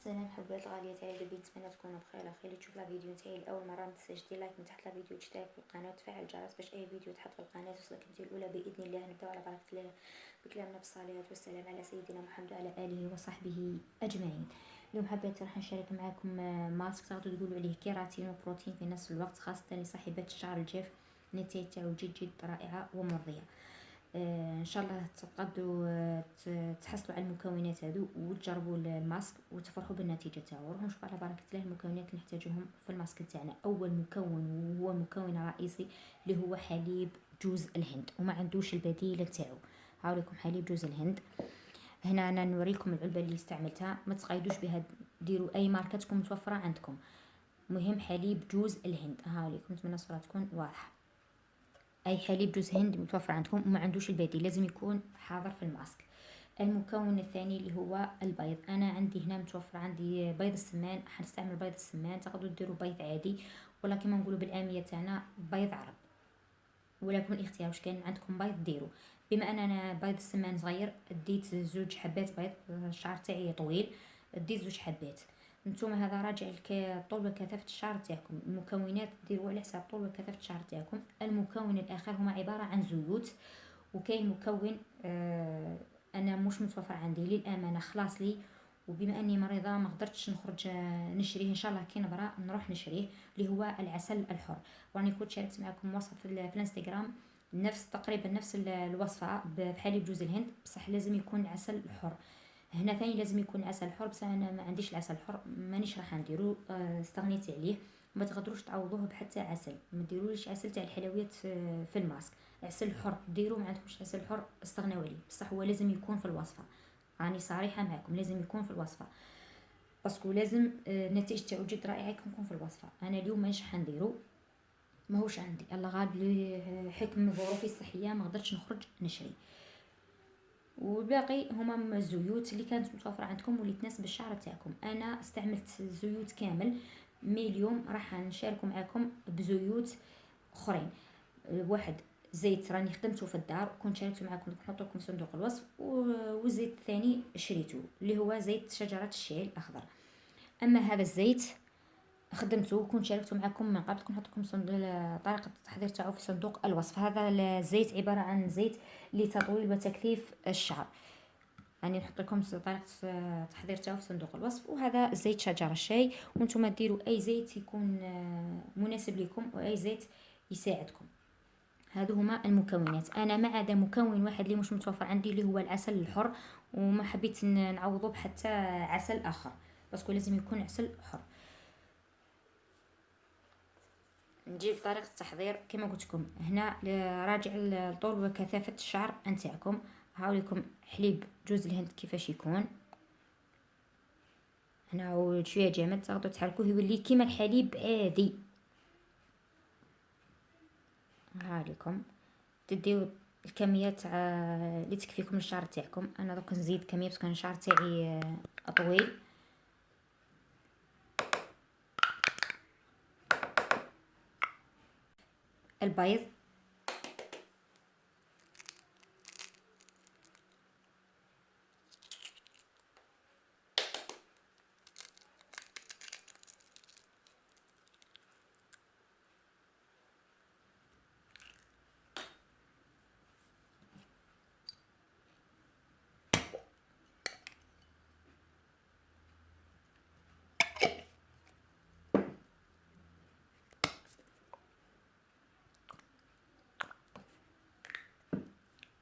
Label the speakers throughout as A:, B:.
A: السلام حبات الغاليه تاعي، لابد نتمنى تكونوا بخير. اللي تشوف لا فيديو تاعي لاول مره متنساش دير لايك من تحت لا فيديو، تشترك في القناه وتفعل الجرس باش اي فيديو تحط في القناه توصلك انت الاولى باذن الله. نبداو على بركه الله بكلامنا بالصلاه والسلام على سيدنا محمد وعلى اله وصحبه اجمعين. اليوم حبيت راح نشارك معكم ماسك تقدروا تقولوا عليه كيراتين وبروتين في نفس الوقت، خاصه لصاحبات الشعر الجاف. النتائج تاعو جد رائعه ومرضيه. ان شاء الله تقدروا تحصلوا على المكونات هذو وتجربوا الماسك وتفرحوا بالنتيجه تاعو. نروحوا نشوفوا على بركه الله المكونات اللي نحتاجوهم في الماسك تاعنا. اول مكون وهو مكون رئيسي اللي هو حليب جوز الهند، وما عندوش البديل تاعو. هاوليكم حليب جوز الهند. هنا انا نوريكم العلبه اللي استعملتها، ما تقيدوش بها، ديروا اي ماركه تكون متوفره عندكم. مهم حليب جوز الهند. هاوليكم، نتمنى الصوره تكون واضحه. اي حليب جوز هند متوفر عندكم وما عندوش البديل، لازم يكون حاضر في الماسك. المكون الثاني اللي هو البيض. انا عندي هنا متوفر عندي بيض السمان، حنستعمل بيض السمان. تقدروا ديروا بيض عادي، ولا كما نقولوا بالعاميه تاعنا بيض عرب، ولكم الاختيار. واش كان عندكم بيض ديروا. بما ان انا بيض السمان صغير ديت 2 حبات بيض، الشعر تاعي طويل، ديت 2 حبات. نتوما هذا راجع طول وكثافه الشعر تاعكم. المكونات ديروا على حساب طول وكثافه الشعر تاعكم. المكون الاخر هما عباره عن زيوت. وكاين مكون انا مش متوفر عندي للامانه، خلاص لي، وبما اني مريضه ما قدرتش نخرج نشريه. ان شاء الله كي نبرا نروح نشريه، اللي هو العسل الحر. راني كنت شاركت معكم وصفه في الانستغرام، تقريبا نفس الوصفه بحليب جوز الهند، بصح لازم يكون عسل حر. هنا ثاني لازم يكون عسل حر، بصح انا ما عنديش العسل الحر، مانيش راح نديرو، استغنيت عليه. ما تقدروش تعوضوه بحتى عسل، ما ديروش عسل تاع الحلويات في الماسك. عسل حر ديروا، ما عندكمش عسل حر استغناو عليه، بصح هو لازم يكون في الوصفه. راني صريحه معكم، لازم يكون في الوصفه، باسكو لازم النتائج تاعو جد رائعه يكون في الوصفه. انا اليوم مانيش حنديرو، ماهوش عندي، الله غالب لي حكم ظروفي الصحيه ما قدرتش نخرج نشري. والباقي هما الزيوت اللي كانت متوفره عندكم واللي تناسب الشعر تاعكم. انا استعملت زيوت كامل، مي اليوم راح نشاركوا معكم بزيوت اخرين. واحد زيت راني خدمته في الدار، كنت شاركته معكم، نحط لكم في صندوق الوصف. والزيت الثاني شريته اللي هو زيت شجره الشعير الاخضر. اما هذا الزيت خدمته، كنت شاركته معكم من قبل، كنت نحط لكم طريقه التحضير تاعو في صندوق الوصف. هذا الزيت عباره عن زيت لتطويل وتكثيف الشعر، يعني نحط لكم طريقه التحضير تاعو في صندوق الوصف. وهذا زيت شجر الشاي، وانتم ديروا اي زيت يكون مناسب لكم واي زيت يساعدكم. هادو هما المكونات. انا ما عدا مكون واحد اللي مش متوفر عندي اللي هو العسل الحر، وما حبيت نعوضه بحتى عسل اخر، باسكو لازم يكون عسل حر. نجيب طريقه التحضير كما قلت لكم هنا، راجع لطول وكثافه الشعر نتاعكم. هاوليكم حليب جوز الهند كيفاش يكون هنا، وشويه جامد تقدروا تحركوه يولي كيما الحليب عادي. هاوليكم تديو الكميات اللي تكفيكم الشعر تاعكم. انا دوك نزيد كميه باسكو الشعر تاعي طويل. البيض،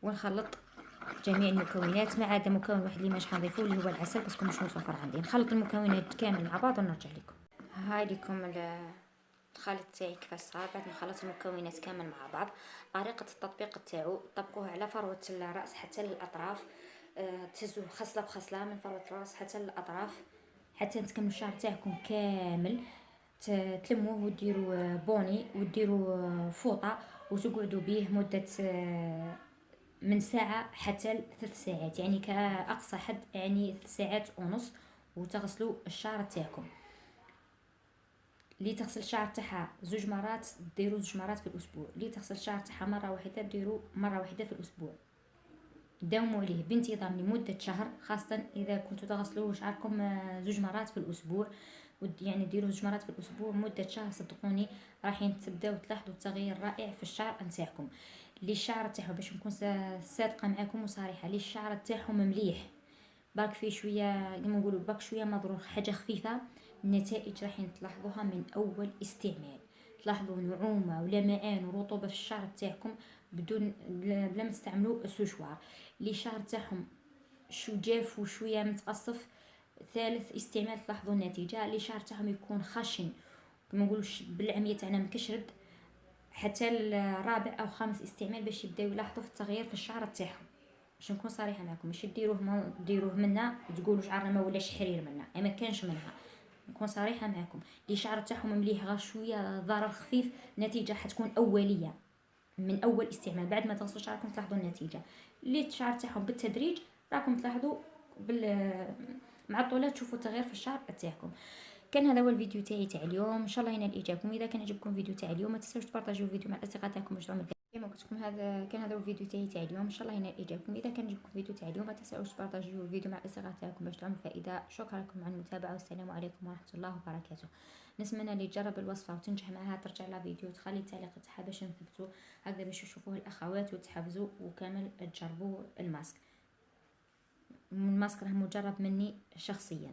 A: ونخلط جميع المكونات ما عدا مكون واحد اللي ماش حنضيفه اللي هو العسل، باسكو مش متوفر عندي. نخلط المكونات كامل مع بعض ونرجع لكم. هاي لكم الخليط تاعي كيفاش صار بعد ما خلطت المكونات كامل مع بعض. طريقه التطبيق تاعو، طبقوه على فروه الراس حتى للاطراف. تهزوه خصله بخصله من فروه الراس حتى للاطراف، حتى تكملوا الشعر تاعكم كامل. تلموه وديروا بوني، وديروا فوطه وتقعدوا به مده من ساعة حتى 3 ساعات، يعني كأقصى حد يعني 3 ساعات ونص. وتغسلوا الشعر تاعكم. اللي تغسل الشعر تاعها 2 مرات ديروا 2 مرات في الاسبوع، اللي تغسل الشعر تاعها مره واحده ديروا مره واحده في الاسبوع. داوموا عليه بانتظام لمده شهر، خاصه اذا كنتوا تغسلوا شعركم 2 مرات في الاسبوع، يعني ديروه 2 مرات في الاسبوع مده شهر. صدقوني راح تبداو تلاحظوا تغيير رائع في الشعر نتاعكم. اللي الشعر تاعهم باش نكون صادقه معكم وصريحه، اللي الشعر تاعهم مليح باك فيه شويه كما نقولوا باك شويه مضروخ حاجه خفيفه، النتائج راح تلاحظوها من اول استعمال. تلاحظوا نعومه ولمعان ورطوبه في الشعر تاعكم بدون بلا ما تستعملوا السشوار. اللي الشعر تاعهم شو جاف وشويه متقصف، ثالث استعمال تلاحظوا النتيجه. اللي الشعر تاعهم يكون خشن كما نقولوا بالعاميه تاعنا مكشرد، حتى الرابع او خامس استعمال باش يبداو يلاحظوا في التغيير في الشعر تاعهم. باش نكون صريحه معكم، ماشي ديروه منا تقولوا شعرنا ما ولاش حرير منا، ما كانش منها. نكون صريحه معكم، اللي شعر تاعهم مليح غير شويه ضرر خفيف، نتيجه حتكون اوليه من اول استعمال. بعد ما تغسلوا شعركم تلاحظوا النتيجه. اللي الشعر تاعهم بالتدريج راكم تلاحظوا مع الطولات تشوفوا التغيير في الشعر تاعكم. كان هذا هو الفيديو تاعي اليوم، ان شاء الله ينال اعجابكم. اذا كان عجبكم الفيديو تاع اليوم ما تنساوش تبارطاجيو الفيديو مع الاصدقاء تاعكم باش تعملوا كما قلت لكم. هذا هو الفيديو تاعي اليوم، ان شاء الله ينال اعجابكم. اذا كان عجبكم الفيديو تاع اليوم ما تنساوش تبارطاجيو الفيديو مع الاصدقاء تاعكم باش تعملوا فائده. شكرا لكم على المتابعه والسلام عليكم ورحمه الله وبركاته. نتمنى اللي تجرب الوصفه وتنجح معها ترجع لها فيديو وتخلي التعليق تاعها باش نثبتوا هكذا باش يشوفوه الاخوات وتحفزوا وكامل تجربوا الماسك. الماسك راه مجرب مني شخصيا.